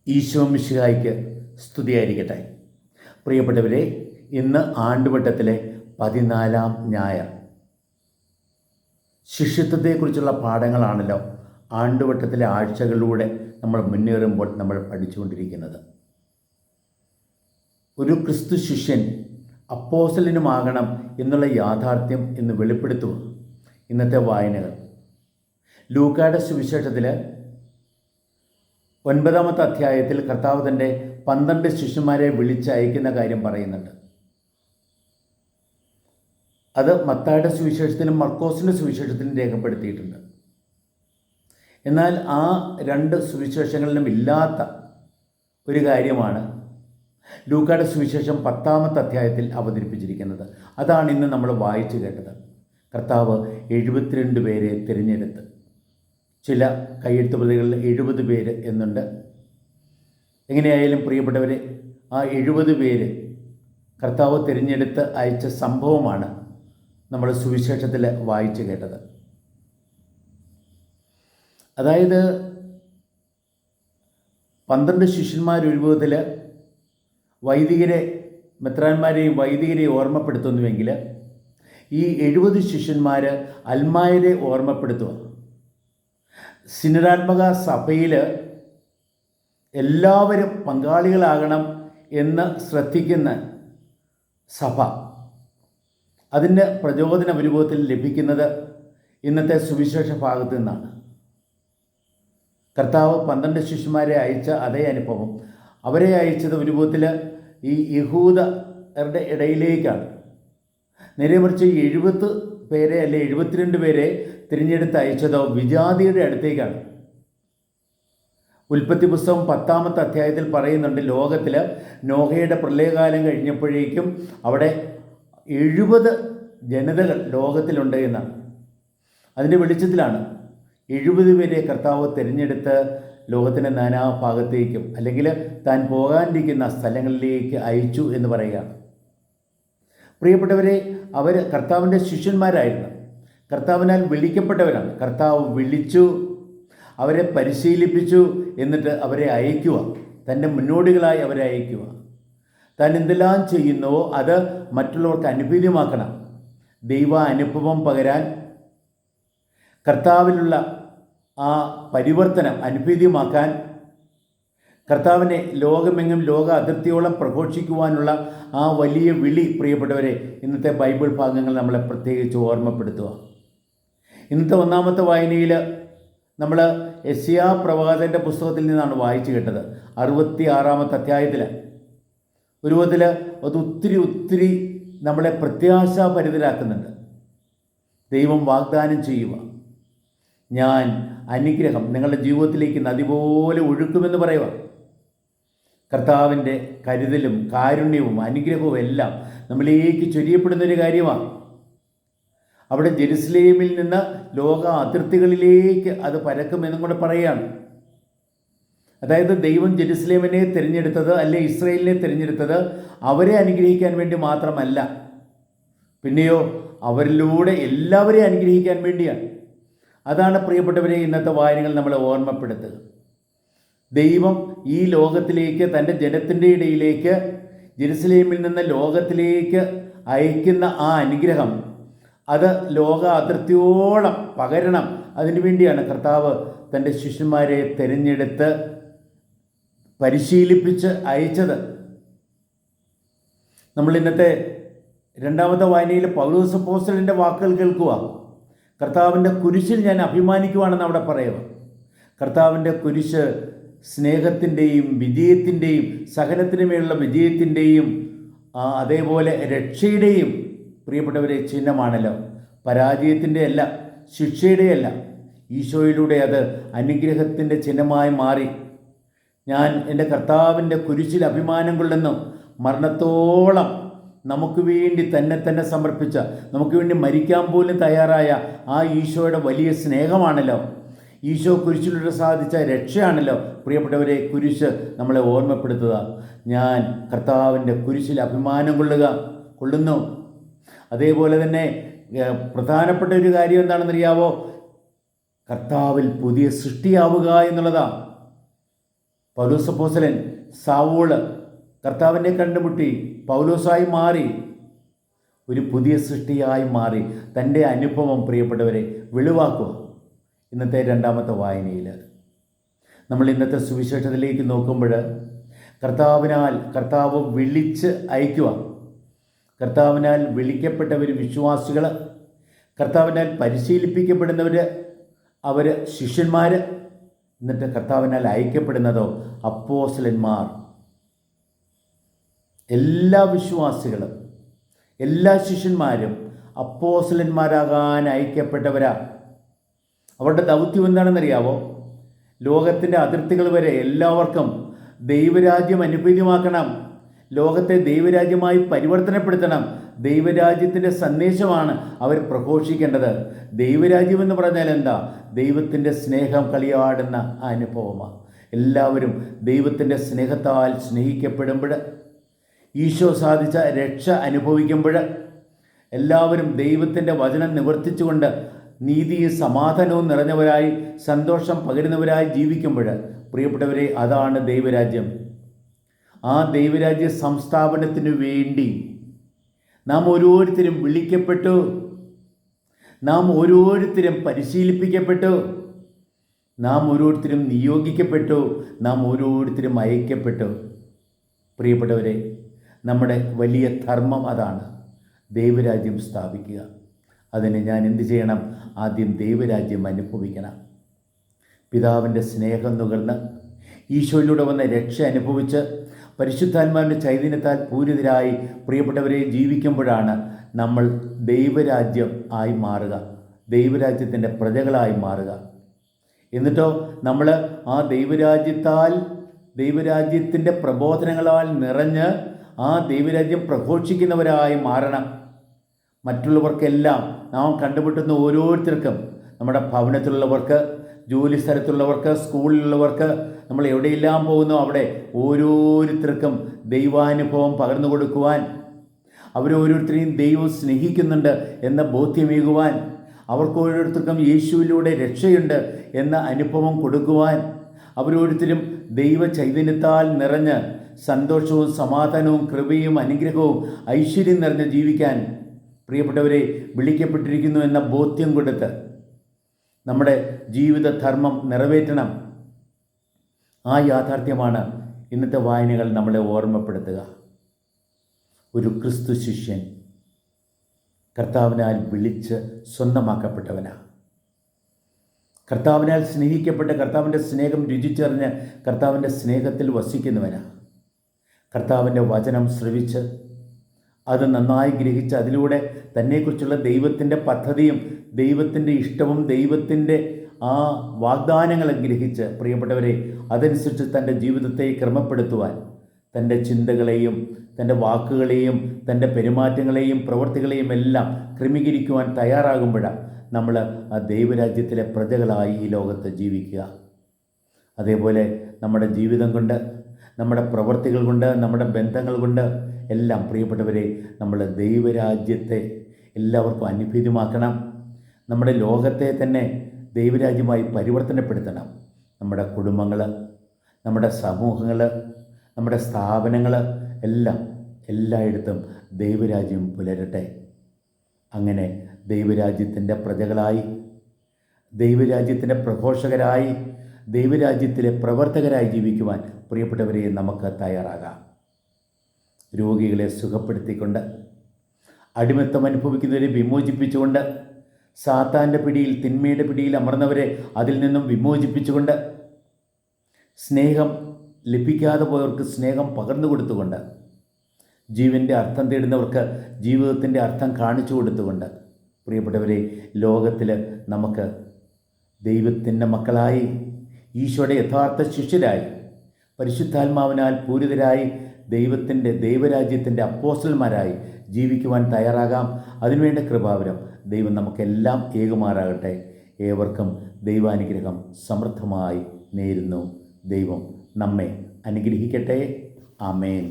ഈശോ മിശിഹായ്ക്ക് സ്തുതിയായിരിക്കട്ടെ. പ്രിയപ്പെട്ടവരെ, ഇന്ന് ആണ്ടുവട്ടത്തിലെ 14-ാം ഞായർ. ശിഷ്യത്വത്തെക്കുറിച്ചുള്ള പാഠങ്ങളാണല്ലോ ആണ്ടുവട്ടത്തിലെ ആഴ്ചകളിലൂടെ നമ്മൾ മുന്നേറുമ്പോൾ നമ്മൾ പഠിച്ചുകൊണ്ടിരിക്കുന്നത്. ഒരു ക്രിസ്തു ശിഷ്യൻ അപ്പോസ്തലനുമാകണം എന്നുള്ള യാഥാർത്ഥ്യം ഇന്ന് വെളിപ്പെടുത്തുക ഇന്നത്തെ വായനകൾ. ലൂക്കായുടെ സുവിശേഷത്തിൽ 9-ാമത്തെ അധ്യായത്തിൽ കർത്താവ് തൻ്റെ 12 ശിഷ്യന്മാരെ വിളിച്ചയക്കുന്ന കാര്യം പറയുന്നുണ്ട്. അത് മത്തായിയുടെ സുവിശേഷത്തിലും മർക്കോസിൻ്റെ സുവിശേഷത്തിലും രേഖപ്പെടുത്തിയിട്ടുണ്ട്. എന്നാൽ ആ 2 സുവിശേഷങ്ങളിലും ഇല്ലാത്ത ഒരു കാര്യമാണ് ലൂക്കായുടെ സുവിശേഷം 10-ാമത്തെ അധ്യായത്തിൽ അവതരിപ്പിച്ചിരിക്കുന്നത്. അതാണ് ഇന്ന് നമ്മൾ വായിച്ചു കേട്ടത്. കർത്താവ് 72 പേരെ തിരഞ്ഞെടുത്ത്, ചില കയ്യെഴുത്ത് പ്രതികളിൽ 70 പേര് എന്നുണ്ട്. എങ്ങനെയായാലും പ്രിയപ്പെട്ടവരെ, ആ 70 പേര് കർത്താവ് തിരഞ്ഞെടുത്ത് അയച്ച സംഭവമാണ് നമ്മൾ സുവിശേഷത്തിൽ വായിച്ചു കേട്ടത്. അതായത് 12 ശിഷ്യന്മാർ രൂപത്തിൽ മെത്രാന്മാരെയും വൈദികരെയും ഓർമ്മപ്പെടുത്തുന്നുവെങ്കിൽ ഈ 70 ശിഷ്യന്മാർ അൽമായരെ ഓർമ്മപ്പെടുത്തുക. സിനഡാത്മക സഭയിൽ എല്ലാവരും പങ്കാളികളാകണം എന്ന് ശ്രദ്ധിക്കുന്ന സഭ, അതിൻ്റെ പ്രചോദന രൂപത്തിൽ ലഭിക്കുന്നത് ഇന്നത്തെ സുവിശേഷ ഭാഗത്തു നിന്നാണ്. കർത്താവ് 12 ശിഷ്യന്മാരെ അയച്ച അതേ അനുഭവം, അവരെ അയച്ചത് രൂപത്തിൽ ഈ യഹൂദരുടെ ഇടയിലേക്കാണ്. നേരെ മറിച്ച് 70 പേരെ അല്ലെ 72 പേരെ തിരഞ്ഞെടുത്ത് അയച്ചതോ വിജാതിയുടെ അടുത്തേക്കാണ്. ഉൽപ്പത്തി പുസ്തകം 10-ാമത്തെ അധ്യായത്തിൽ പറയുന്നുണ്ട്, ലോകത്തിൽ നോഹയുടെ പ്രളയകാലം കഴിഞ്ഞപ്പോഴേക്കും അവിടെ 70 ജനതകൾ ലോകത്തിലുണ്ട് എന്നാണ്. അതിൻ്റെ വെളിച്ചത്തിലാണ് 70 പേരെ കർത്താവ് തിരഞ്ഞെടുത്ത് ലോകത്തിൻ്റെ നാനാഭാഗത്തേക്കും അല്ലെങ്കിൽ താൻ പോകാനിരിക്കുന്ന സ്ഥലങ്ങളിലേക്ക് അയച്ചു എന്ന് പറയുകയാണ്. പ്രിയപ്പെട്ടവരെ, അവർ കർത്താവിൻ്റെ ശിഷ്യന്മാരായിരുന്നു, കർത്താവിനാൽ വിളിക്കപ്പെട്ടവരാണ്. കർത്താവ് വിളിച്ചു, അവരെ പരിശീലിപ്പിച്ചു, എന്നിട്ട് അവരെ അയക്കുക, തൻ്റെ മുന്നോടികളായി അവരെ അയക്കുക. താൻ എന്തെല്ലാം ചെയ്യുന്നുവോ അത് മറ്റുള്ളവർക്ക് അനുഭവമാക്കണം. ദൈവ അനുഭവം പകരാൻ, കർത്താവിലുള്ള ആ പരിവർത്തനം അനുഭവമാക്കാൻ, കർത്താവിനെ ലോകമെങ്ങും ലോക അതിർത്തിയോളം പ്രഘോഷിക്കുവാനുള്ള ആ വലിയ വിളി, പ്രിയപ്പെട്ടവരെ, ഇന്നത്തെ ബൈബിൾ ഭാഗങ്ങൾ നമ്മളെ പ്രത്യേകിച്ച് ഓർമ്മപ്പെടുത്തുക. ഇന്നത്തെ 1-ാമത്തെ വായനയിൽ നമ്മൾ യെശയ്യാ പ്രവാചകൻ്റെ പുസ്തകത്തിൽ നിന്നാണ് വായിച്ചു കേട്ടത്. 66-ാമത്തെ അധ്യായത്തിൽ ഒരു വിധത്തിൽ അത് ഒത്തിരി നമ്മളെ പ്രത്യാശാഭരിതരാക്കുന്നുണ്ട്. ദൈവം വാഗ്ദാനം ചെയ്യുക, ഞാൻ അനുഗ്രഹം നിങ്ങളുടെ ജീവിതത്തിലേക്ക് നദി പോലെ ഒഴുക്കുമെന്ന് പറയുക. കർത്താവിൻ്റെ കരുതലും കാരുണ്യവും അനുഗ്രഹവും എല്ലാം നമ്മളിലേക്ക് ചൊരിയപ്പെടുന്നൊരു കാര്യമാണ്. അവിടെ ജെറുസലേമിൽ നിന്ന് ലോക അതിർത്തികളിലേക്ക് അത് പരക്കുമെന്നും കൂടെ പറയുകയാണ്. അതായത് ദൈവം ജെറുസലേമിനെ തിരഞ്ഞെടുത്തത്, അല്ലെ ഇസ്രായേലിനെ തിരഞ്ഞെടുത്തത് അവരെ അനുഗ്രഹിക്കാൻ വേണ്ടി മാത്രമല്ല, പിന്നെയോ അവരിലൂടെ എല്ലാവരെയും അനുഗ്രഹിക്കാൻ വേണ്ടിയാണ്. അതാണ് പ്രിയപ്പെട്ടവരെ ഇന്നത്തെ വായനകൾ നമ്മളെ ഓർമ്മപ്പെടുത്തുക. ദൈവം ഈ ലോകത്തിലേക്ക്, തൻ്റെ ജനത്തിൻ്റെ ഇടയിലേക്ക്, ജെറുസലേമിൽ നിന്ന് ലോകത്തിലേക്ക് അയക്കുന്ന ആ അനുഗ്രഹം അത് ലോക അതിർത്തിയോളം പകരണം. അതിനുവേണ്ടിയാണ് കർത്താവ് തൻ്റെ ശിഷ്യന്മാരെ തിരഞ്ഞെടുത്ത് പരിശീലിപ്പിച്ച് അയച്ചത്. നമ്മൾ ഇന്നത്തെ 2-ാമത്തെ വായനയിൽ പൗലോസ് അപ്പോസ്തലൻ്റെ വാക്കുകൾ കേൾക്കുക. കർത്താവിൻ്റെ കുരിശിൽ ഞാൻ അഭിമാനിക്കുവാണെന്ന് അവിടെ പറയുക. കർത്താവിൻ്റെ കുരിശ് സ്നേഹത്തിൻ്റെയും വിജയത്തിൻ്റെയും സഹനത്തിനുമേലുള്ള വിജയത്തിൻ്റെയും അതേപോലെ രക്ഷയുടെയും പ്രിയപ്പെട്ടവരെ ചിഹ്നമാണല്ലോ. പരാജയത്തിൻ്റെ അല്ല, ശിക്ഷയുടെയല്ല. ഈശോയിലൂടെ അത് അനുഗ്രഹത്തിൻ്റെ ചിഹ്നമായി മാറി. ഞാൻ എൻ്റെ കർത്താവിൻ്റെ കുരിശിൽ അഭിമാനം കൊള്ളുന്നു. മരണത്തോളം നമുക്ക് വേണ്ടി തന്നെ സമർപ്പിച്ച, നമുക്ക് വേണ്ടി മരിക്കാൻ പോലും തയ്യാറായ ആ ഈശോയുടെ വലിയ സ്നേഹമാണല്ലോ. ഈശോ കുരിശിലൂടെ സാധിച്ച രക്ഷയാണല്ലോ പ്രിയപ്പെട്ടവരെ കുരിശ് നമ്മളെ ഓർമ്മപ്പെടുത്തുക. ഞാൻ കർത്താവിൻ്റെ കുരിശിൽ അഭിമാനം കൊള്ളുന്നു. അതേപോലെ തന്നെ പ്രധാനപ്പെട്ട ഒരു കാര്യം എന്താണെന്നറിയാവോ? കർത്താവിൽ പുതിയ സൃഷ്ടിയാവുക എന്നുള്ളതാണ്. പൗലോസ് അപ്പോസ്തലൻ സാവൂള് കർത്താവിനെ കണ്ടുമുട്ടി പൗലോസായി മാറി, ഒരു പുതിയ സൃഷ്ടിയായി മാറി. തൻ്റെ അനുഭവം പ്രിയപ്പെട്ടവരെ വെളിവാക്കുക. ഇന്നത്തെ രണ്ടാമത്തെ വായനയിൽ നമ്മൾ ഇന്നത്തെ സുവിശേഷത്തിലേക്ക് നോക്കുമ്പോൾ കർത്താവ് വിളിച്ച് അയക്കുക. കർത്താവിനാൽ വിളിക്കപ്പെട്ടവർ വിശ്വാസികൾ, കർത്താവിനാൽ പരിശീലിപ്പിക്കപ്പെടുന്നവർ അവർ ശിഷ്യന്മാർ, എന്നിട്ട് കർത്താവിനാൽ അയക്കപ്പെടുന്നതോ അപ്പോസ്തലന്മാർ. എല്ലാ വിശ്വാസികളും എല്ലാ ശിഷ്യന്മാരും അപ്പോസ്തലന്മാരാകാൻ അയക്കപ്പെട്ടവരാ. അവരുടെ ദൗത്യം എന്താണെന്നറിയാവോ? ലോകത്തിൻ്റെ അതിർത്തികൾ വരെ എല്ലാവർക്കും ദൈവരാജ്യം അനുഭൂതിമാക്കണം, ലോകത്തെ ദൈവരാജ്യമായി പരിവർത്തനപ്പെടുത്തണം. ദൈവരാജ്യത്തിൻ്റെ സന്ദേശമാണ് അവർ പ്രഘോഷിക്കേണ്ടത്. ദൈവരാജ്യം എന്ന് പറഞ്ഞാൽ എന്താ? ദൈവത്തിൻ്റെ സ്നേഹം കളിയാടുന്ന അനുഭവമാണ്. എല്ലാവരും ദൈവത്തിൻ്റെ സ്നേഹത്താൽ സ്നേഹിക്കപ്പെടുമ്പോൾ, ഈശോ സാധിച്ച രക്ഷ അനുഭവിക്കുമ്പോൾ, എല്ലാവരും ദൈവത്തിൻ്റെ വചനം നിവർത്തിച്ചുകൊണ്ട് നീതിയും സമാധാനവും നിറഞ്ഞവരായി സന്തോഷം പകരുന്നവരായി ജീവിക്കുമ്പോൾ, പ്രിയപ്പെട്ടവരെ, അതാണ് ദൈവരാജ്യം. ആ ദൈവരാജ്യ സംസ്ഥാപനത്തിനു വേണ്ടി നാം ഓരോരുത്തരും വിളിക്കപ്പെട്ടു, നാം ഓരോരുത്തരും പരിശീലിപ്പിക്കപ്പെട്ടു, നാം ഓരോരുത്തരും നിയോഗിക്കപ്പെട്ടു, നാം ഓരോരുത്തരും അയക്കപ്പെട്ടു. പ്രിയപ്പെട്ടവരെ, നമ്മുടെ വലിയ ധർമ്മം അതാണ്, ദൈവരാജ്യം സ്ഥാപിക്കുക. അതിന് ഞാൻ എന്ത് ചെയ്യണം? ആദ്യം ദൈവരാജ്യം അനുഭവിക്കണം. പിതാവിൻ്റെ സ്നേഹം നുകർന്ന് ഈശോയിലൂടെ വന്ന രക്ഷ അനുഭവിച്ച് പരിശുദ്ധാത്മാവിൻ്റെ ചൈതന്യത്താൽ പൂരിതരായി പ്രിയപ്പെട്ടവരെ ജീവിക്കുമ്പോഴാണ് നമ്മൾ ദൈവരാജ്യം ആയി മാറുക, ദൈവരാജ്യത്തിൻ്റെ പ്രജകളായി മാറുക. എന്നിട്ടോ നമ്മൾ ആ ദൈവരാജ്യത്തിൻ്റെ പ്രബോധനങ്ങളാൽ നിറഞ്ഞ് ആ ദൈവരാജ്യം പ്രഘോഷിക്കുന്നവരായി മാറണം. മറ്റുള്ളവർക്കെല്ലാം നാം കണ്ടുമുട്ടുന്ന ഓരോരുത്തർക്കും, നമ്മുടെ ഭവനത്തിലുള്ളവർക്ക്, ജോലി സ്ഥലത്തുള്ളവർക്ക്, സ്കൂളിലുള്ളവർക്ക്, നമ്മൾ എവിടെയെല്ലാം പോകുന്നോ അവിടെ ഓരോരുത്തർക്കും ദൈവാനുഭവം പകർന്നു കൊടുക്കുവാൻ, അവരോരോരുത്തരെയും ദൈവം സ്നേഹിക്കുന്നുണ്ട് എന്ന ബോധ്യമേകുവാൻ, അവർക്ക് ഓരോരുത്തർക്കും യേശുവിലൂടെ രക്ഷയുണ്ട് എന്ന അനുഭവം കൊടുക്കുവാൻ, അവരോരുത്തരും ദൈവ ചൈതന്യത്താൽ നിറഞ്ഞ് സന്തോഷവും സമാധാനവും കൃപയും അനുഗ്രഹവും ഐശ്വര്യം നിറഞ്ഞ് ജീവിക്കാൻ പ്രിയപ്പെട്ടവരെ വിളിക്കപ്പെട്ടിരിക്കുന്നു എന്ന ബോധ്യം കൊടുത്ത് നമ്മുടെ ജീവിതധർമ്മം നിറവേറ്റണം. ആ യാഥാർത്ഥ്യമാണ് ഇന്നത്തെ വായനകൾ നമ്മളെ ഓർമ്മപ്പെടുത്തുക. ഒരു ക്രിസ്തു ശിഷ്യൻ കർത്താവിനാൽ വിളിച്ച് സ്വന്തമാക്കപ്പെട്ടവനാണ്. കർത്താവിനാൽ സ്നേഹിക്കപ്പെട്ട, കർത്താവിൻ്റെ സ്നേഹം രുചിച്ചറിഞ്ഞ് കർത്താവിൻ്റെ സ്നേഹത്തിൽ വസിക്കുന്നവനാണ്. കർത്താവിൻ്റെ വചനം ശ്രവിച്ച് അത് നന്നായി ഗ്രഹിച്ച് അതിലൂടെ തന്നെക്കുറിച്ചുള്ള ദൈവത്തിൻ്റെ പദ്ധതിയും ദൈവത്തിൻ്റെ ഇഷ്ടവും ദൈവത്തിൻ്റെ ആ വാഗ്ദാനങ്ങളെ ഗ്രഹിച്ച് പ്രിയപ്പെട്ടവരെ അതനുസരിച്ച് തൻ്റെ ജീവിതത്തെ ക്രമപ്പെടുത്തുവാൻ, തൻ്റെ ചിന്തകളെയും തൻ്റെ വാക്കുകളെയും തൻ്റെ പെരുമാറ്റങ്ങളെയും പ്രവൃത്തികളെയും എല്ലാം ക്രമീകരിക്കുവാൻ തയ്യാറാകുമ്പോഴാണ് നമ്മൾ ആ ദൈവരാജ്യത്തിലെ പ്രജകളായി ഈ ലോകത്ത് ജീവിക്കുക. അതേപോലെ നമ്മുടെ ജീവിതം കൊണ്ട്, നമ്മുടെ പ്രവൃത്തികൾ കൊണ്ട്, നമ്മുടെ ബന്ധങ്ങൾ കൊണ്ട് എല്ലാം പ്രിയപ്പെട്ടവരെ നമ്മൾ ദൈവരാജ്യത്തെ എല്ലാവർക്കും അനുഭൂതിമാക്കണം. നമ്മുടെ ലോകത്തെ തന്നെ ദൈവരാജ്യമായി പരിവർത്തനപ്പെടുത്തണം. നമ്മുടെ കുടുംബങ്ങൾ, നമ്മുടെ സമൂഹങ്ങൾ, നമ്മുടെ സ്ഥാപനങ്ങൾ എല്ലായിടത്തും ദൈവരാജ്യം പുലരട്ടെ. അങ്ങനെ ദൈവരാജ്യത്തിൻ്റെ പ്രജകളായി, ദൈവരാജ്യത്തിൻ്റെ പ്രഘോഷകരായി, ദൈവരാജ്യത്തിലെ പ്രവർത്തകരായി ജീവിക്കുവാൻ പ്രിയപ്പെട്ടവരെ നമുക്ക് തയ്യാറാകാം. രോഗികളെ സുഖപ്പെടുത്തിക്കൊണ്ട്, അടിമത്തം അനുഭവിക്കുന്നവരെ വിമോചിപ്പിച്ചുകൊണ്ട്, സാത്താൻ്റെ പിടിയിൽ, തിന്മയുടെ പിടിയിൽ അമർന്നവരെ അതിൽ നിന്നും വിമോചിപ്പിച്ചുകൊണ്ട്, സ്നേഹം ലഭിക്കാതെ പോയവർക്ക് സ്നേഹം പകർന്നു കൊടുത്തുകൊണ്ട്, ജീവൻ്റെ അർത്ഥം തേടുന്നവർക്ക് ജീവിതത്തിൻ്റെ അർത്ഥം കാണിച്ചു കൊടുത്തുകൊണ്ട്, പ്രിയപ്പെട്ടവരെ ലോകത്തിൽ നമുക്ക് ദൈവത്തിൻ്റെ മക്കളായി, ഈശോയുടെ യഥാർത്ഥ ശിഷ്യരായി, പരിശുദ്ധാത്മാവിനാൽ പൂരിതരായി ദൈവരാജ്യത്തിൻ്റെ അപ്പോസ്തലന്മാരായി ജീവിക്കുവാൻ തയ്യാറാകാം. അതിനുവേണ്ട കൃപാവരം ദൈവം നമുക്കെല്ലാം ഏകുമാറാകട്ടെ. ഏവർക്കും ദൈവാനുഗ്രഹം സമൃദ്ധമായി നേരുന്നു. ദൈവം നമ്മെ അനുഗ്രഹിക്കട്ടെ. ആമേൻ.